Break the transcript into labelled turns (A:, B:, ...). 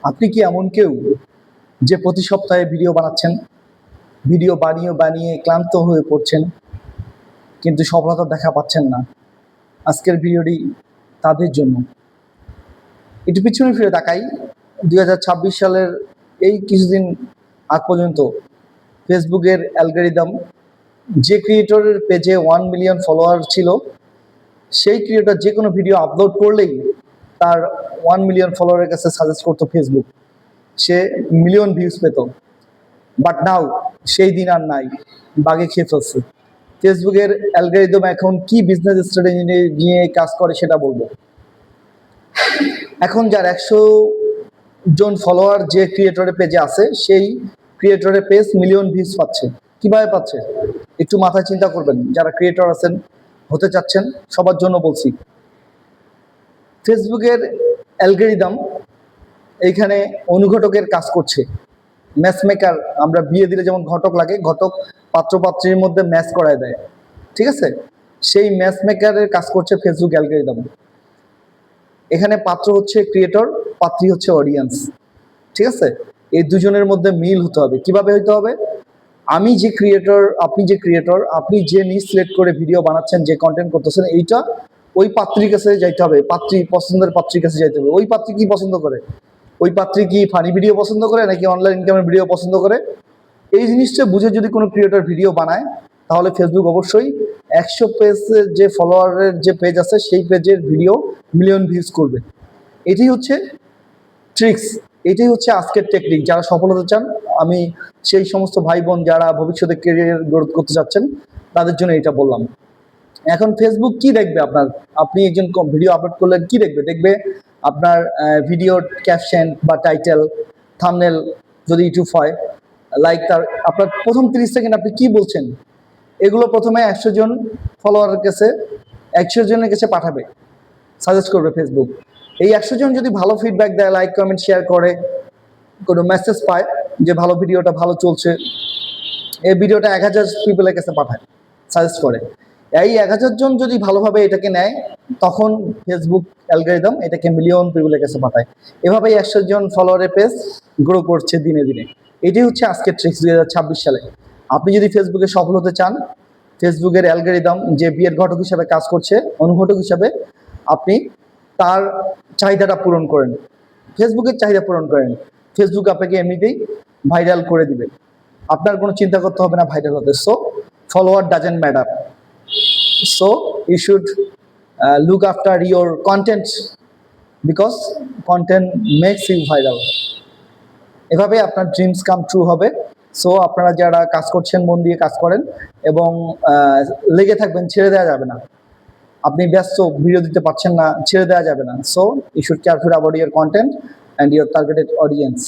A: আপনি কি এমন কেউ যে প্রতি সপ্তাহে ভিডিও বানাচ্ছেন, ভিডিও বানিয়ে বানিয়ে ক্লান্ত হয়ে পড়ছেন, কিন্তু সফলতা দেখা পাচ্ছেন না? আজকের ভিডিওটি তাদের জন্য। একটু পিছনে ফিরে তাকাই, 2026 সালের এই কিছুদিন আগ পর্যন্ত ফেসবুকের অ্যালগরিদম, যে ক্রিয়েটরের পেজে 1 মিলিয়ন ফলোয়ার ছিল, সেই ক্রিয়েটর যে কোনো ভিডিও আপলোড করলেই তার 1 মিলিয়ন ফলোয়ারের কাছে সাজেস্ট করতো ফেসবুক, সে মিলিয়ন ভিউজ পেত। বাট নাও সেই দিন আর নাই, বাগে খেয়ে ফেলছে। ফেসবুকের অ্যালগরিদম এখন কি বিজনেস স্ট্র্যাটেজি নিয়ে কাজ করে সেটা বলবো। এখন যার 100 জন ফলোয়ার যে ক্রিয়েটরের পেজে আছে, সেই ক্রিয়েটরের পেজ মিলিয়ন ভিউজ পাচ্ছে। কিভাবে পাচ্ছে একটু মাথায় চিন্তা করবেন। যারা ক্রিয়েটর আছেন, হতে চাচ্ছেন, সবার জন্য বলছি। ফেসবুকের অ্যালগরিদম এইখানে অনুঘটকের কাজ করছে, ম্যাচ মেকার। আমরা বিয়ে দিলে যেমন ঘটক লাগে, ঘটক পাত্র পাত্রীর মধ্যে ম্যাচ করায় দেয়, ঠিক আছে? সেই ম্যাচ মেকারের কাজ করছে ফেসবুক অ্যালগরিদম। এখানে পাত্র হচ্ছে ক্রিয়েটর, পাত্রী হচ্ছে অডিয়েন্স, ঠিক আছে? এই দুজনের মধ্যে মিল হতে হবে। কিভাবে হতে হবে? আমি যে ক্রিয়েটর, আপনি যে ক্রিয়েটর, আপনি যে নিজ সিলেক্ট করে ভিডিও বানাচ্ছেন, যে কন্টেন্ট করতেছেন, এইটা ওই পাত্রীর কাছে যাইতে হবে, পাত্রী পছন্দের পাত্রীর কাছে যাইতে হবে। ওই পাত্রী কি পছন্দ করে? ওই পাত্রী কি ফানি ভিডিও পছন্দ করে নাকি অনলাইন ইনকামের ভিডিও পছন্দ করে? এই জিনিসটা বুঝে যদি কোনো ক্রিয়েটর ভিডিও বানায়, তাহলে ফেসবুক অবশ্যই 100 পেজের যে ফলোয়ারের যে পেজ আছে, সেই পেজের ভিডিও মিলিয়ন ভিউজ করবে। এটাই হচ্ছে ট্রিক্স, এটাই হচ্ছে আজকের টেকনিক। যারা সফল হতে চান, আমি সেই সমস্ত ভাই বোন যারা ভবিষ্যতে ক্যারিয়ার গ্রোথ করতে চাচ্ছেন, তাদের জন্য এটা বললাম। এখন ফেসবুক কি দেখবে আপনার? আপনি একজন ভিডিও আপলোড করলেন, কি দেখবে? দেখবে আপনার ভিডিওর ক্যাপশন বা টাইটেল, থাম্বনেল যদি ইউটিউব হয়, লাইক তার আপনার প্রথম 30 সেকেন্ড আপনি কি বলছেন, এগুলো প্রথমে 100 জন ফলোয়ারের কাছে, 100 জনের কাছে পাঠাবে, সাজেস্ট করবে ফেসবুক। এই 100 জন যদি ভালো ফিডব্যাক দেয়, লাইক কমেন্ট শেয়ার করে, কোনো মেসেজ পায় যে ভালো ভিডিওটা ভালো চলছে, এই ভিডিওটা 1000 পিপলের কাছে পাঠায়, সাজেস্ট করে। এই 1000 জন যদি ভালোভাবে এটাকে নেয়, তখন ফেসবুক অ্যালগরিদম এটাকে মিলিয়ন পিপলের কাছে পাঠায়। এভাবেই 100 জন ফলোয়ারের পেজ গ্রো করছে দিনে দিনে। এটাই হচ্ছে আজকের ট্রিক্স 2026 সালে। আপনি যদি ফেসবুকে সফল হতে চান, ফেসবুকের অ্যালগরিদম যে বিয়ের ঘটক হিসাবে কাজ করছে, অনুঘটক হিসাবে, আপনি তার চাহিদাটা পূরণ করেন, ফেসবুকের চাহিদা পূরণ করেন। ফেসবুক আপনাকে এমনিতেই ভাইরাল করে দিবে, আপনার কোনো চিন্তা করতে হবে না ভাইরাল হতে। So follower doesn't matter. So you should look after your content, because content makes you viral. এভাবে আপনার ড্রিমস কাম ট্রু হবে। সো আপনারা যারা কাজ করছেন, মন দিয়ে কাজ করেন এবং লেগে থাকবেন, ছেড়ে দেওয়া যাবে না। আপনি ব্যস্ত, ভিডিও দিতে পারছেন না, ছেড়ে দেওয়া যাবে না। So you should careful about your content and your targeted audience.